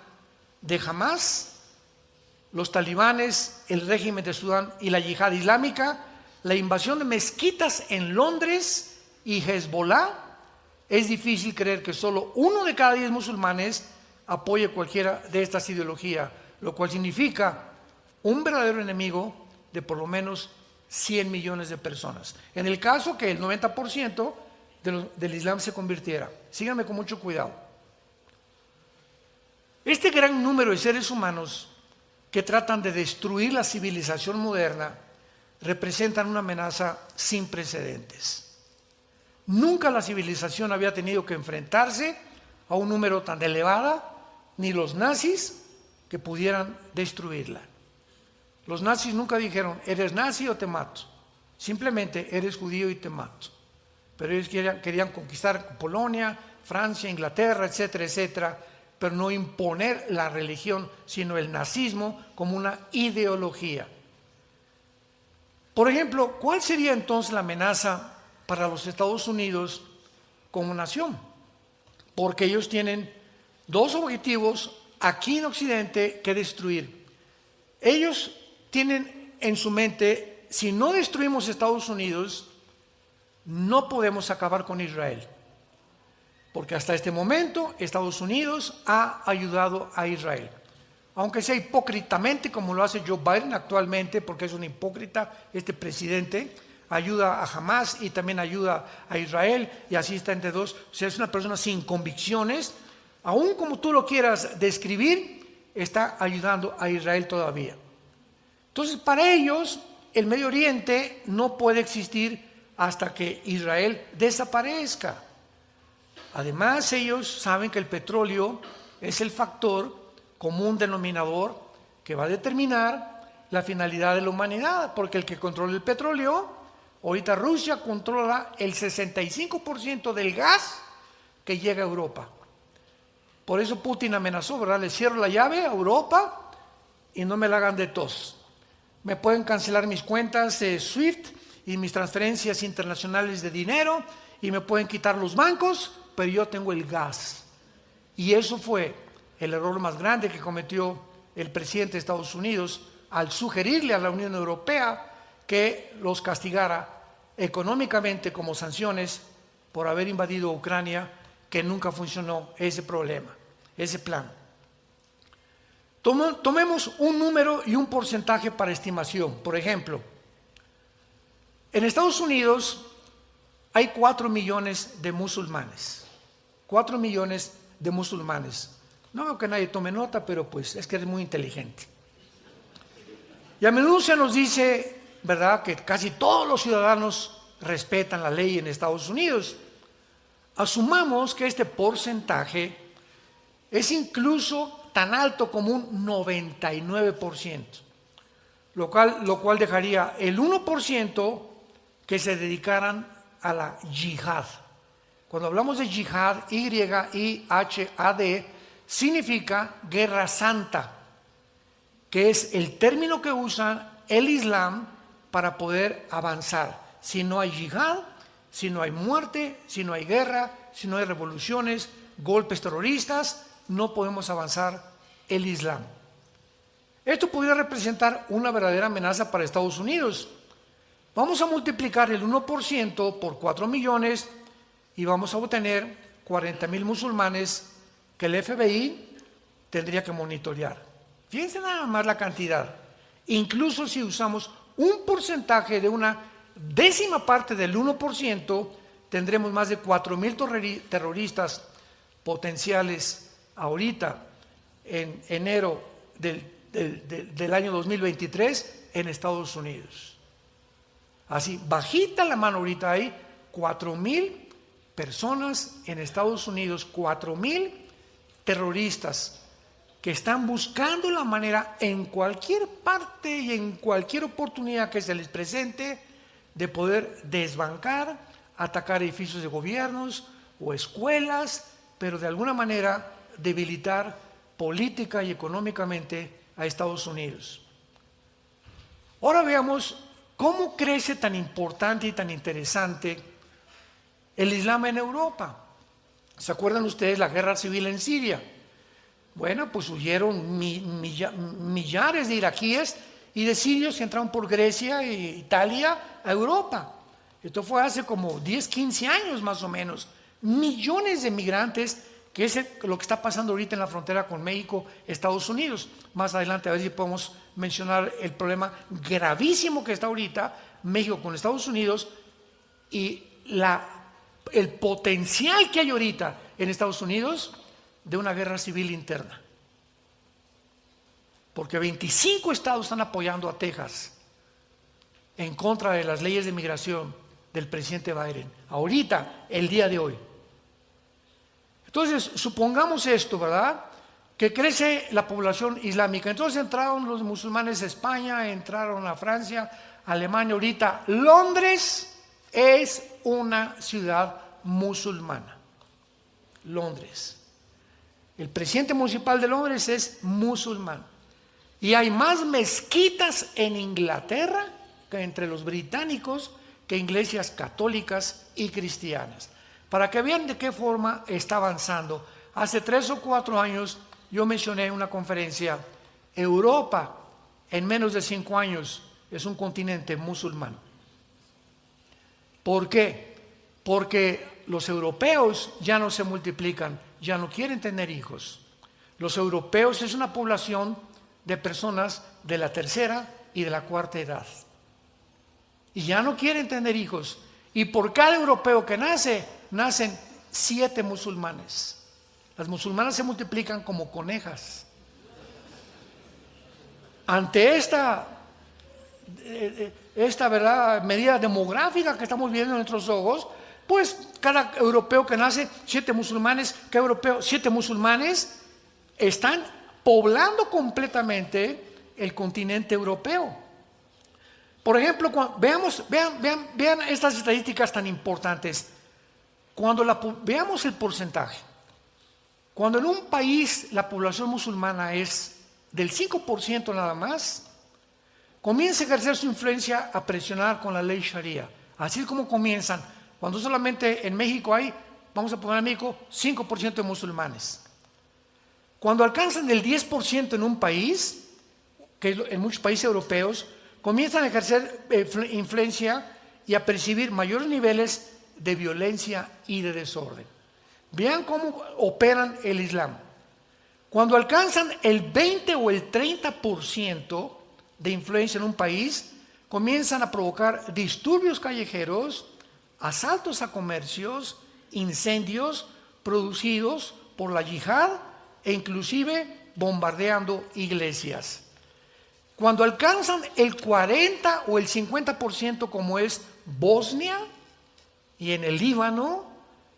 [SPEAKER 1] de Hamás, los talibanes, el régimen de Sudán y la yihad islámica, la invasión de mezquitas en Londres y Hezbollah, es difícil creer que solo 1 de cada 10 musulmanes apoye cualquiera de estas ideologías, lo cual significa un verdadero enemigo de por lo menos 100 millones de personas. En el caso que el 90% del Islam se convirtiera. Síganme con mucho cuidado. Este gran número de seres humanos que tratan de destruir la civilización moderna representan una amenaza sin precedentes. Nunca la civilización había tenido que enfrentarse a un número tan elevado, ni los nazis que pudieran destruirla. Los nazis nunca dijeron, eres nazi o te mato. Simplemente, eres judío y te mato. Pero ellos querían conquistar Polonia, Francia, Inglaterra, etcétera, etcétera, pero no imponer la religión, sino el nazismo como una ideología. Por ejemplo, ¿cuál sería entonces la amenaza para los Estados Unidos como nación? Porque ellos tienen 2 objetivos aquí en Occidente que destruir. Ellos tienen en su mente, si no destruimos Estados Unidos, no podemos acabar con Israel. Porque hasta este momento Estados Unidos ha ayudado a Israel. Aunque sea hipócritamente, como lo hace Joe Biden actualmente, porque es un hipócrita este presidente, ayuda a Hamás y también ayuda a Israel, y así está entre dos. O sea, es una persona sin convicciones, aún como tú lo quieras describir, está ayudando a Israel todavía. Entonces, para ellos, el Medio Oriente no puede existir hasta que Israel desaparezca. Además, ellos saben que el petróleo es el factor común denominador que va a determinar la finalidad de la humanidad, porque el que controla el petróleo, ahorita Rusia controla el 65% del gas que llega a Europa. Por eso Putin amenazó, ¿verdad? Le cierro la llave a Europa y no me la hagan de tos. Me pueden cancelar mis cuentas SWIFT y mis transferencias internacionales de dinero, y me pueden quitar los bancos, pero yo tengo el gas. Y eso fue el error más grande que cometió el presidente de Estados Unidos al sugerirle a la Unión Europea que los castigara económicamente como sanciones por haber invadido Ucrania, que nunca funcionó ese problema, ese plan. Tomemos un número y un porcentaje para estimación. Por ejemplo, en Estados Unidos hay 4 millones de musulmanes. 4 millones de musulmanes. No veo que nadie tome nota, pero pues es que eres muy inteligente. Y a menudo se nos dice, ¿verdad?, que casi todos los ciudadanos respetan la ley en Estados Unidos. Asumamos que este porcentaje es incluso tan alto como un 99%, lo cual dejaría el 1% que se dedicaran a la yihad. Cuando hablamos de yihad, Y-I-H-A-D, significa guerra santa, que es el término que usa el Islam para poder avanzar. Si no hay yihad, si no hay muerte, si no hay guerra, si no hay revoluciones, golpes terroristas, no podemos avanzar el Islam. Esto podría representar una verdadera amenaza para Estados Unidos. Vamos a multiplicar el 1% por 4 millones y vamos a obtener 40,000 musulmanes que el FBI tendría que monitorear. Fíjense nada más la cantidad. Incluso si usamos un porcentaje de una décima parte del 1%, tendremos más de 4,000 terroristas potenciales ahorita en enero del año 2023 en Estados Unidos. Así, bajita la mano ahorita hay 4,000 personas en Estados Unidos, 4,000 terroristas que están buscando la manera en cualquier parte y en cualquier oportunidad que se les presente de poder desbancar, atacar edificios de gobiernos o escuelas, pero de alguna manera debilitar política y económicamente a Estados Unidos. Ahora veamos cómo crece tan importante y tan interesante el Islam en Europa. ¿Se acuerdan ustedes la guerra civil en Siria? Bueno, pues huyeron millares de iraquíes y de sirios que entraron por Grecia e Italia a Europa. Esto fue hace como 10, 15 años más o menos. Millones de migrantes, que es lo que está pasando ahorita en la frontera con México, Estados Unidos. Más adelante a ver si podemos mencionar el problema gravísimo que está ahorita México con Estados Unidos y el potencial que hay ahorita en Estados Unidos de una guerra civil interna. Porque 25 estados están apoyando a Texas en contra de las leyes de migración del presidente Biden, ahorita, el día de hoy. Entonces, supongamos esto, ¿verdad? Que crece la población islámica. Entonces entraron los musulmanes a España, entraron a Francia, Alemania. Ahorita Londres es una ciudad musulmana. Londres. El presidente municipal de Londres es musulmán. Y hay más mezquitas en Inglaterra que entre los británicos que iglesias católicas y cristianas. Para que vean de qué forma está avanzando. Hace 3 o 4 años yo mencioné en una conferencia, Europa en menos de 5 años es un continente musulmán. ¿Por qué? Porque los europeos ya no se multiplican, ya no quieren tener hijos. Los europeos es una población de personas de la 3ª y de la 4ª edad. Y ya no quieren tener hijos. Y por cada europeo que nace, nacen 7 musulmanes. Las musulmanas se multiplican como conejas. Ante esta ¿verdad? Medida demográfica que estamos viendo en nuestros ojos, pues cada europeo que nace, 7 musulmanes, cada europeo, 7 musulmanes, están poblando completamente el continente europeo. Por ejemplo, vean estas estadísticas tan importantes. Cuando veamos el porcentaje, cuando en un país la población musulmana es del 5% nada más, comienza a ejercer su influencia a presionar con la ley Sharia. Así es como comienzan. Cuando solamente en México hay, vamos a poner en México, 5% de musulmanes. Cuando alcanzan el 10% en un país, que en muchos países europeos, comienzan a ejercer influencia y a percibir mayores niveles de violencia y de desorden. Vean cómo operan el Islam. Cuando alcanzan el 20 o el 30% de influencia en un país, comienzan a provocar disturbios callejeros, asaltos a comercios, incendios producidos por la yihad e inclusive bombardeando iglesias. Cuando alcanzan el 40 o el 50% como es Bosnia y en el Líbano,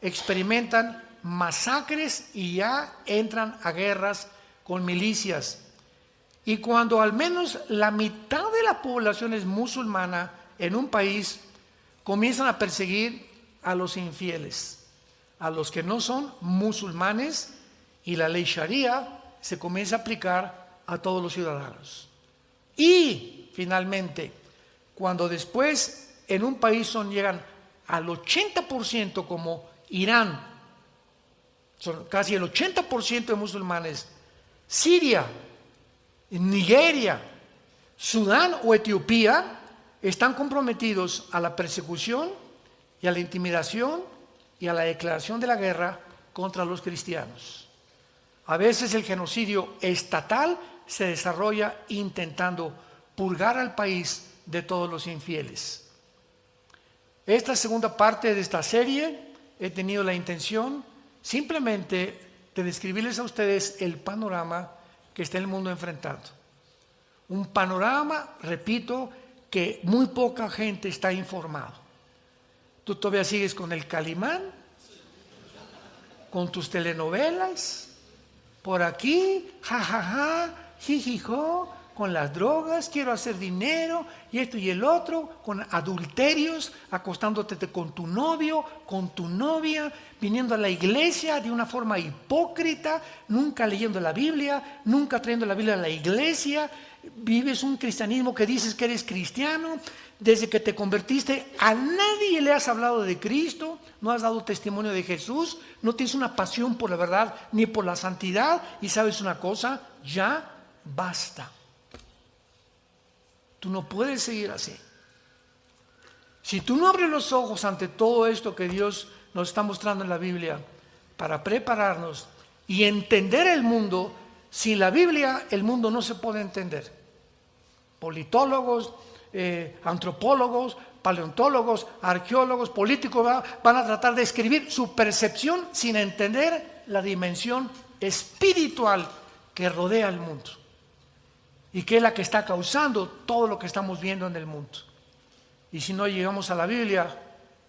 [SPEAKER 1] experimentan masacres y ya entran a guerras con milicias. Y cuando al menos la mitad de la población es musulmana en un país, comienzan a perseguir a los infieles, a los que no son musulmanes, y la ley Sharia se comienza a aplicar a todos los ciudadanos. Y finalmente, cuando después en un país llegan al 80% como Irán, son casi el 80% de musulmanes, Siria, Nigeria, Sudán o Etiopía están comprometidos a la persecución y a la intimidación y a la declaración de la guerra contra los cristianos. A veces el genocidio estatal se desarrolla intentando purgar al país de todos los infieles. Esta segunda parte de esta serie he tenido la intención simplemente de describirles a ustedes el panorama que está el mundo enfrentando. Un panorama, repito, que muy poca gente está informado. Tú todavía sigues con el Calimán, con tus telenovelas, por aquí, jajaja, jijijo, con las drogas, quiero hacer dinero, y esto y el otro, con adulterios, acostándote con tu novio, con tu novia, viniendo a la iglesia de una forma hipócrita, nunca leyendo la Biblia, nunca trayendo la Biblia a la iglesia. Vives un cristianismo que dices que eres cristiano, desde que te convertiste a nadie le has hablado de Cristo, no has dado testimonio de Jesús, no tienes una pasión por la verdad ni por la santidad, y sabes una cosa, ya basta. Tú no puedes seguir así. Si tú no abres los ojos ante todo esto que Dios nos está mostrando en la Biblia para prepararnos y entender el mundo, sin la Biblia el mundo no se puede entender. Politólogos, antropólogos, paleontólogos, arqueólogos, políticos van a tratar de escribir su percepción sin entender la dimensión espiritual que rodea el mundo y que es la que está causando todo lo que estamos viendo en el mundo. Y si no llegamos a la Biblia,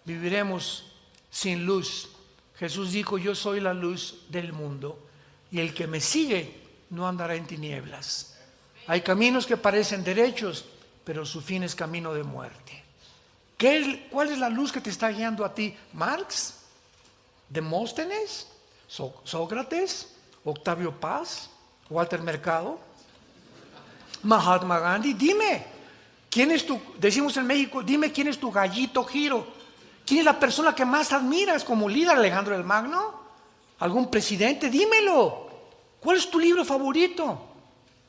[SPEAKER 1] viviremos sin luz. Jesús dijo: yo soy la luz del mundo, y el que me sigue no andará en tinieblas. Hay caminos que parecen derechos, pero su fin es camino de muerte. ¿Cuál es la luz que te está guiando a ti? ¿Marx? ¿Demóstenes? ¿Sócrates? ¿Octavio Paz? ¿Walter Mercado? ¿Mahatma Gandhi? Dime, ¿quién es decimos en México, dime quién es tu gallito Giro? ¿Quién es la persona que más admiras como líder? ¿Alejandro el Magno? ¿Algún presidente? Dímelo. ¿Cuál es tu libro favorito?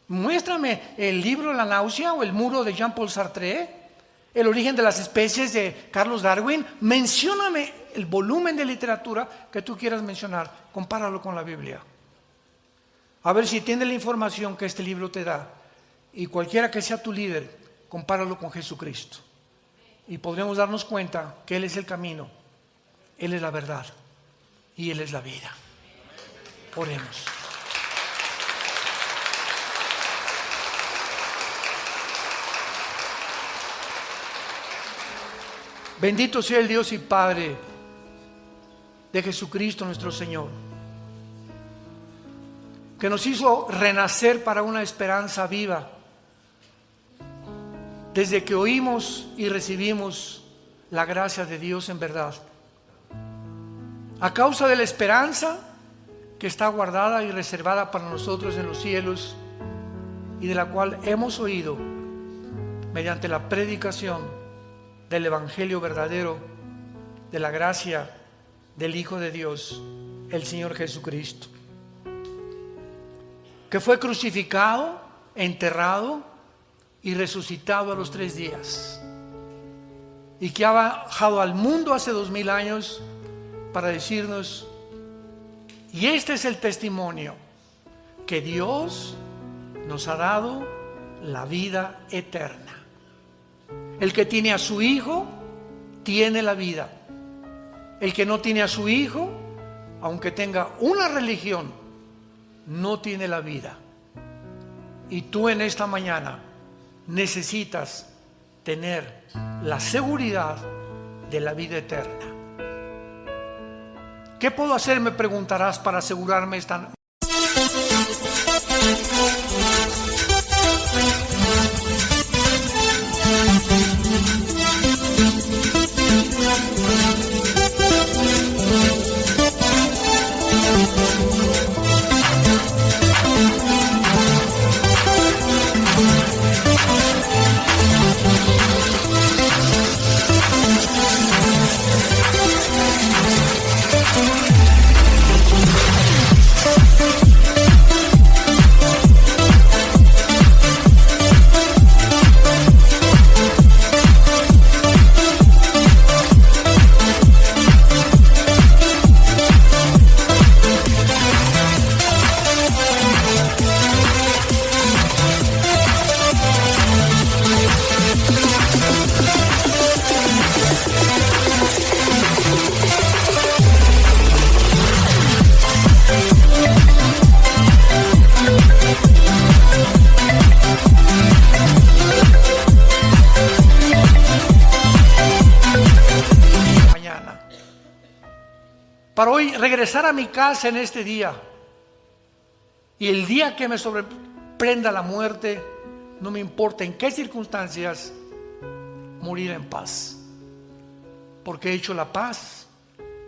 [SPEAKER 1] Muéstrame el libro La náusea o El muro de Jean-Paul Sartre, El origen de las especies de Carlos Darwin. Mencióname el volumen de literatura que tú quieras mencionar, compáralo con la Biblia. A ver si tiene la información que este libro te da. Y cualquiera que sea tu líder, compáralo con Jesucristo. Y podremos darnos cuenta que Él es el camino, Él es la verdad y Él es la vida. Oremos. Bendito sea el Dios y Padre de Jesucristo nuestro Señor, que nos hizo renacer para una esperanza viva, desde que oímos y recibimos la gracia de Dios en verdad. A causa de la esperanza que está guardada y reservada para nosotros en los cielos, y de la cual hemos oído mediante la predicación del Evangelio verdadero, de la gracia del Hijo de Dios, el Señor Jesucristo, que fue crucificado, enterrado y resucitado a los 3 días, y que ha bajado al mundo hace 2000 años para decirnos, y este es el testimonio, que Dios nos ha dado la vida eterna. El que tiene a su Hijo tiene la vida. El que no tiene a su Hijo, aunque tenga una religión, no tiene la vida. Y tú en esta mañana necesitas tener la seguridad de la vida eterna. ¿Qué puedo hacer? Me preguntarás, para asegurarme esta. para hoy regresar a mi casa en este día. Y el día que me sorprenda la muerte, no me importa en qué circunstancias, morir en paz. Porque he hecho la paz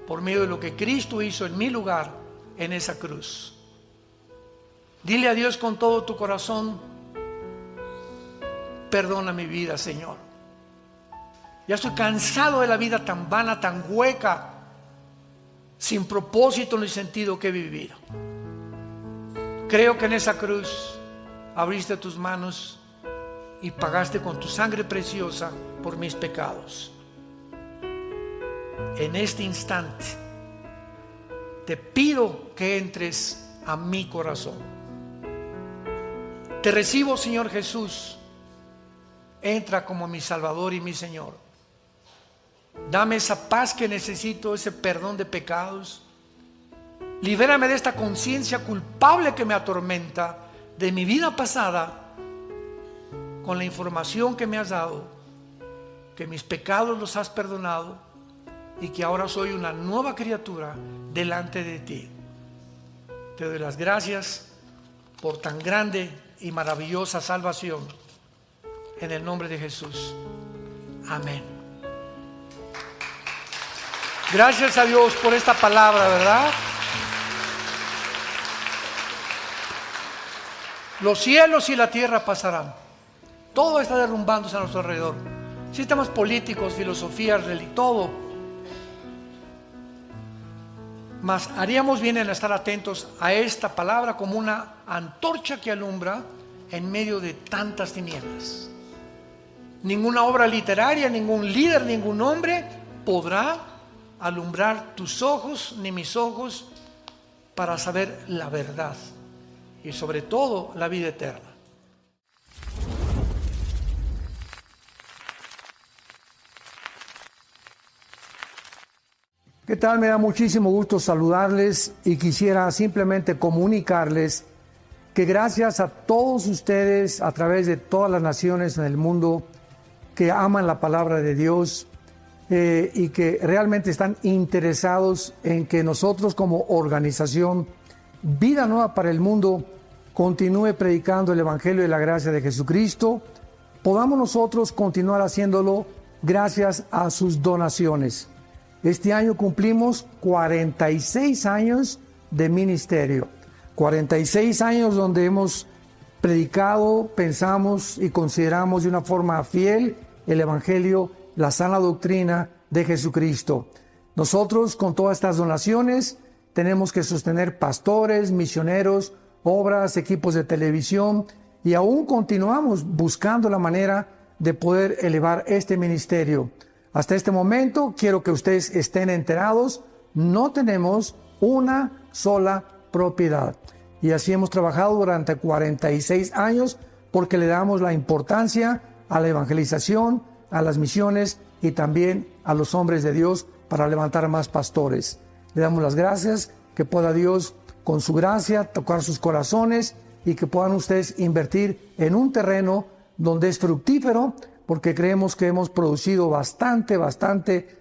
[SPEAKER 1] por medio de lo que Cristo hizo en mi lugar en esa cruz. Dile a Dios con todo tu corazón: perdona mi vida, Señor. Ya estoy cansado de la vida tan vana, tan hueca, sin propósito ni sentido que vivir. Creo que en esa cruz abriste tus manos y pagaste con tu sangre preciosa por mis pecados. En este instante te pido que entres a mi corazón. Te recibo, Señor Jesús. Entra como mi Salvador y mi Señor. Dame esa paz que necesito, ese perdón de pecados. Libérame de esta conciencia culpable que me atormenta, de mi vida pasada, con la información que me has dado, que mis pecados los has perdonado y que ahora soy una nueva criatura delante de ti. Te doy las gracias por tan grande y maravillosa salvación. En el nombre de Jesús. Amén. Gracias a Dios por esta palabra, ¿verdad? Los cielos y la tierra pasarán. Todo está derrumbándose a nuestro alrededor. Sistemas políticos, filosofías, todo. Mas haríamos bien en estar atentos a esta palabra como una antorcha que alumbra en medio de tantas tinieblas. Ninguna obra literaria, ningún líder, ningún hombre podrá alumbrar tus ojos ni mis ojos para saber la verdad y sobre todo la vida eterna.
[SPEAKER 3] ¿Qué tal? Me da muchísimo gusto saludarles y quisiera simplemente comunicarles que gracias a todos ustedes a través de todas las naciones en el mundo que aman la palabra de Dios y que realmente están interesados en que nosotros como organización Vida Nueva para el Mundo continúe predicando el Evangelio de la gracia de Jesucristo, podamos nosotros continuar haciéndolo gracias a sus donaciones. Este año cumplimos 46 años de ministerio, 46 años donde hemos predicado, pensamos y consideramos de una forma fiel el Evangelio, la sana doctrina de Jesucristo. Nosotros con todas estas donaciones tenemos que sostener pastores, misioneros, obras, equipos de televisión y aún continuamos buscando la manera de poder elevar este ministerio. Hasta este momento quiero que ustedes estén enterados, no tenemos una sola propiedad. Y así hemos trabajado durante 46 años porque le damos la importancia a la evangelización, a las misiones y también a los hombres de Dios para levantar más pastores. Le damos las gracias, que pueda Dios con su gracia tocar sus corazones y que puedan ustedes invertir en un terreno donde es fructífero, porque creemos que hemos producido bastante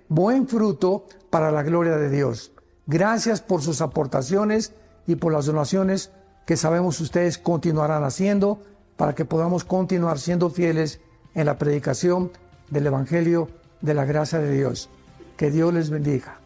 [SPEAKER 3] buen fruto para la gloria de Dios. Gracias por sus aportaciones y por las donaciones que sabemos ustedes continuarán haciendo para que podamos continuar siendo fieles en la predicación del Evangelio de la gracia de Dios. Que Dios les bendiga.